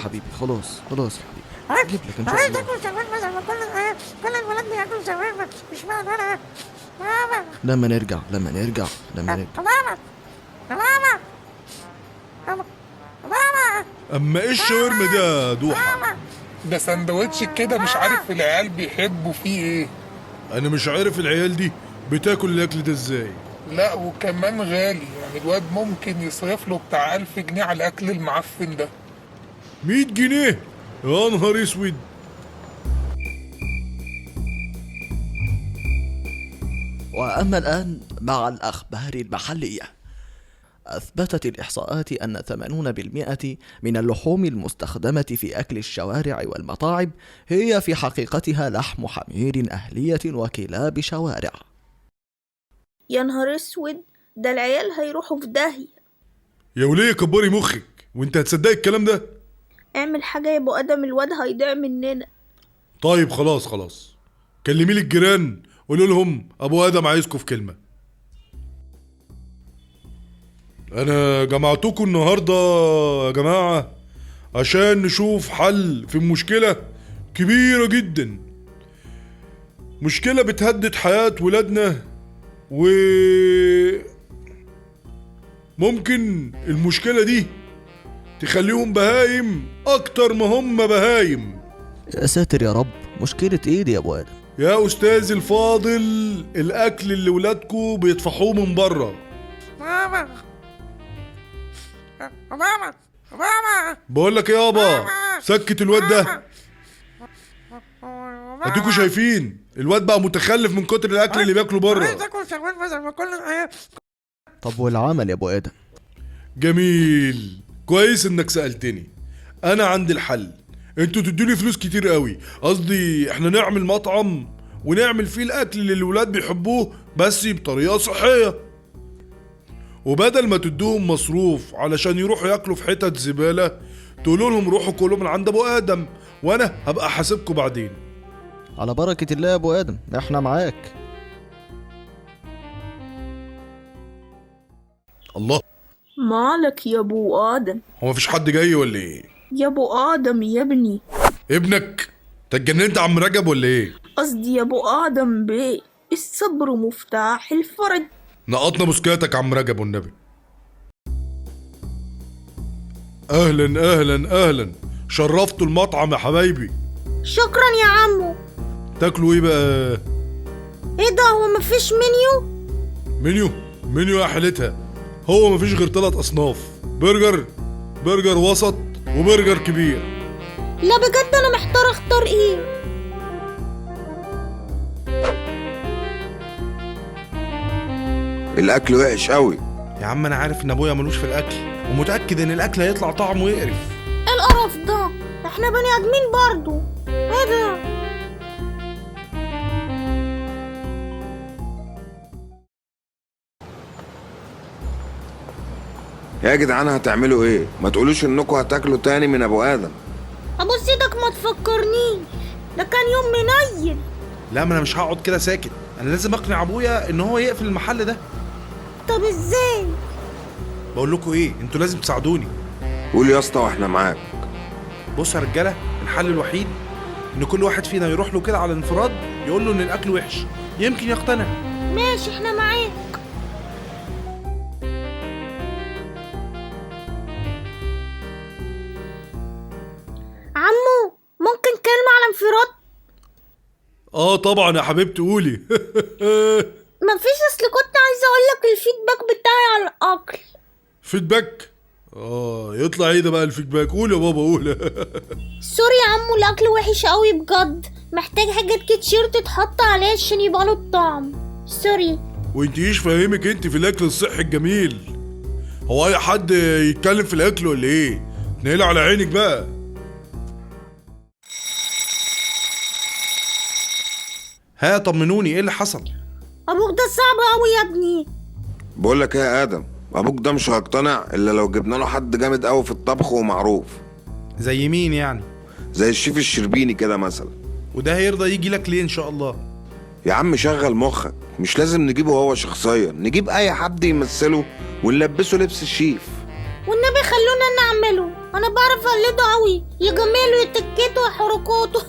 حبيبي، خلاص يا حبيبي، جيب لك ان شاء عايز الله. اكل شاورما زي ما كل الولاد بياكلوا شاورما، مش معنى انا. ماما لما نرجع ماما ماما ماما اما ايه الشاورما ده يا دوحة؟ ماما. ده سندوتش كده مش عارف العيال بيحبوا فيه ايه. انا مش عارف العيال دي بتاكل الاكل ده ازاي. لا وكمان غالي، يعني الواد ممكن يصرف له بتاع 1000 جنيه على الاكل المعفن ده. 100 جنيه يا نهار اسود. وأما الآن مع الأخبار المحلية. أثبتت الإحصاءات أن 80% من اللحوم المستخدمة في أكل الشوارع والمطاعم هي في حقيقتها لحم حمير أهلية وكلاب شوارع. يا نهار اسود، ده العيال هيروحوا في داهية. يا وليه كبري مخك، وانت هتصدقي الكلام ده؟ اعمل حاجة يا ابو ادم، الواد هيضيع مننا. طيب خلاص كلمي لي الجيران، قولوا لهم ابو ادم عايزكم في كلمه. انا جمعتكم النهارده يا جماعه عشان نشوف حل في مشكله كبيره جدا، مشكله بتهدد حياه ولادنا، و ممكن المشكله دي تخليهم بهايم اكتر ما هم بهايم. يا ساتر يا رب، مشكلة ايه دي يا ابو ادم؟ يا استاذ الفاضل، الاكل اللي ولادكوا بيدفعوه من بره. ماما ماما ماما بقول لك يابا سكت الواد ده. اديكوا شايفين الواد بقى متخلف من كتر الاكل اللي بياكله بره. عايز اكل شاورما زي ما كل العيال. طب والعمل يا ابو ادم؟ جميل، كويس انك سألتني. انا عندي الحل. انتوا تدوني فلوس كتير قوي، قصدي احنا نعمل مطعم ونعمل فيه الاكل اللي الولاد بيحبوه بس بطريقة صحية، وبدل ما تدوهم مصروف علشان يروحوا ياكلوا في حتت زبالة تقولوا لهم روحوا كلوا من عند ابو ادم وانا هبقى حاسبكم بعدين. على بركة الله يا ابو ادم، احنا معاك. الله، مالك يا ابو ادم؟ هو مفيش حد جاي ولا ايه؟ يا ابو ادم يا ابني. ابنك؟ انت اتجننت يا عم رجب ولا ايه؟ قصدي يا ابو ادم بيه، الصبر مفتاح الفرج. نقطنا مسكاتك يا عم رجب والنبي. اهلا شرفتوا المطعم يا حبايبي. شكرا يا عمو. تاكلوا ايه بقى؟ ايه ده، هو مفيش منيو؟ منيو يا حالتها، هو مفيش غير 3 اصناف: برجر وسط وبرجر كبير. لا بجد انا محتار اختار ايه. الاكل وحش قوي. يا عم انا عارف ان ابويا ملوش في الاكل، ومتاكد ان الاكل هيطلع طعمه يقرف. ايه القرف ده، احنا بني ادمين برضو. ايه ده؟ يا جدعان هتعملوا ايه؟ ما تقولوش انكم هتاكلوا تاني من ابو ادم. ابوس ايدك ما تفكرنيش، ده كان يوم منيل. لا، ما انا مش هقعد كده ساكت، انا لازم اقنع ابويا ان هو يقفل المحل ده. طب ازاي؟ بقول لكم ايه، انتوا لازم تساعدوني. قول يا اسطى واحنا معاك. بصوا يا رجاله، الحل الوحيد ان كل واحد فينا يروح له كده على انفراد يقول له ان الاكل وحش، يمكن يقتنع. ماشي احنا معاك. عمو ممكن كلمة على انفراد؟ طبعا يا حبيبتي قولي. مفيش، اصل كنت عايزة اقولك الفيدباك بتاعي على الاكل. فيدباك؟ يطلع ايه ده بقى الفيدباك؟ قول يا بابا قول. سوري يا عمو، الاكل وحش قوي بجد، محتاج حاجات كتير تتحط عليه عشان يبقى له الطعم. سوري. وانت ايش فاهمك انت في الاكل الصحي الجميل؟ هو اي حد يتكلم في الاكل ولا ايه؟ نقل على عينك بقى. ها طمنوني، ايه اللي حصل؟ ابوك ده صعب قوي يا ابني. بقول لك ايه يا ادم، ابوك ده مش هيقتنع الا لو جبنا له حد جامد قوي في الطبخ ومعروف، زي مين يعني؟ زي الشيف الشربيني كده مثلا. وده هيرضى يجي لك ليه ان شاء الله؟ يا عم شغل مخك، مش لازم نجيبه هو شخصيا، نجيب اي حد يمثله ونلبسه لبس الشيف. والنبي خلونا نعمله، انا بعرف اقلده قوي، يا جماله يا تكته يا حركاته.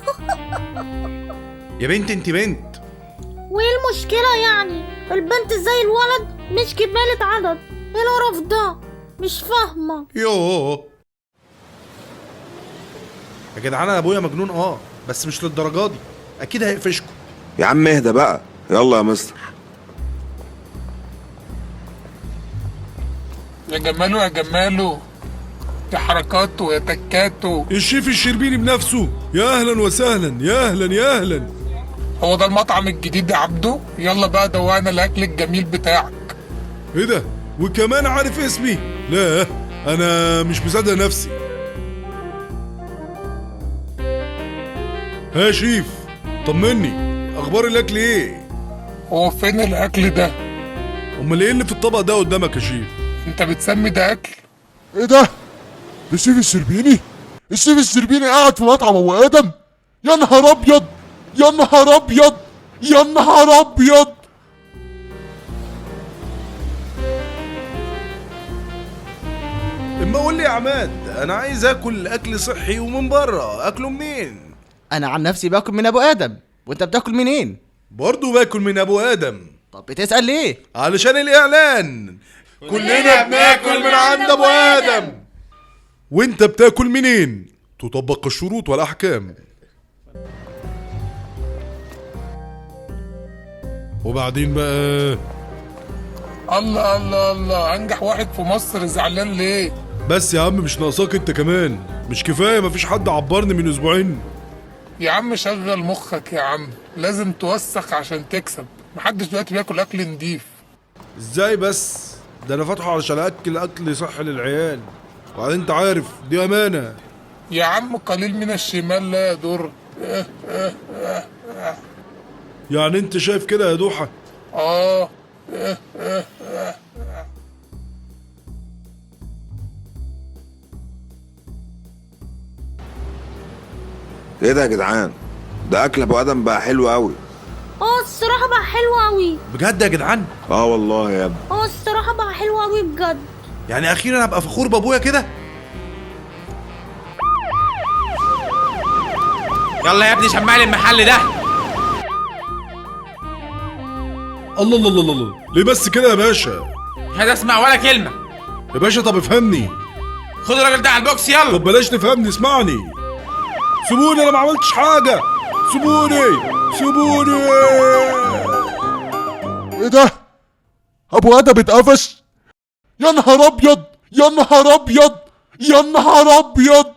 يا بنت انت بنت. وايه المشكلة يعني؟ البنت زي الولد مش كمالة عدد. ايه القرف ده؟ مش فاهمة. يوه يا جدعان، انا ابويا مجنون بس مش للدرجه دي، اكيد هيقفشكم. يا عم اهدى بقى، يلا يا مستر. يا جماله يا جماله، يا حركاته يا تكاته. الشيف الشربيني بنفسه، يا اهلا وسهلا، يا اهلا يا اهلا. هو ده المطعم الجديد يا عبده؟ يلا بقى دوقنا الاكل الجميل بتاعك. ايه ده؟ وكمان عارف اسمي؟ لا انا مش مصدق نفسي. ها شيف، طمني، اخبار الاكل ايه؟ هو فين الاكل ده؟ امال ايه اللي في الطبق ده قدامك يا شيف؟ انت بتسمي ده اكل؟ ايه ده؟ ده الشيف الشربيني؟ الشيف الشربيني قاعد في مطعم ابو ادم؟ يا نهار ابيض، يا نهار ابيض، يا نهار ابيض. اما قول لي يا عماد، انا عايز اكل اكل صحي ومن بره، اكله منين؟ انا عن نفسي باكل من ابو ادم، وانت بتاكل منين؟ برضه باكل من ابو ادم. طب بتسأل ليه؟ علشان الاعلان. كلنا بناكل من عند ابو ادم. وانت بتاكل منين؟ تطبق الشروط والاحكام. وبعدين بقى؟ الله الله الله، انجح واحد في مصر، زعلان ليه؟ بس يا عم مش ناقصاك انت كمان؟ مش كفايه مفيش حد عبرني من اسبوعين؟ يا عم شغل مخك يا عم، لازم توسخ عشان تكسب. محدش دلوقتي بياكل اكل نضيف. ازاي بس؟ ده انا فاتحه علشان اكل صحي للعيال، وبعدين انت عارف دي امانه. يا عم قليل من الشمال لا يضر. يعني انت شايف كده يا دوحه؟ اه. ايه ده يا جدعان؟ ده اكل ابو ادم بقى حلو قوي. الصراحة بقى حلو قوي. بجد يا جدعان؟ والله يا ابني. الصراحة بقى حلو قوي بجد. يعني اخيرا ابقى فخور بابويا كده. يلا يا ابني شمع لي المحل ده. الله الله الله الله، ليه بس كده يا باشا؟ مش عايز اسمع ولا كلمه يا باشا طب افهمني. خد الراجل ده على البوكس يلا. طب بلاش تفهمني، اسمعني. سيبوني، انا ما عملتش حاجه. سيبوني سيبوني. ايه ده؟ ابو ادم اتقفش؟ يا نهار ابيض، يا نهار ابيض، يا نهار ابيض.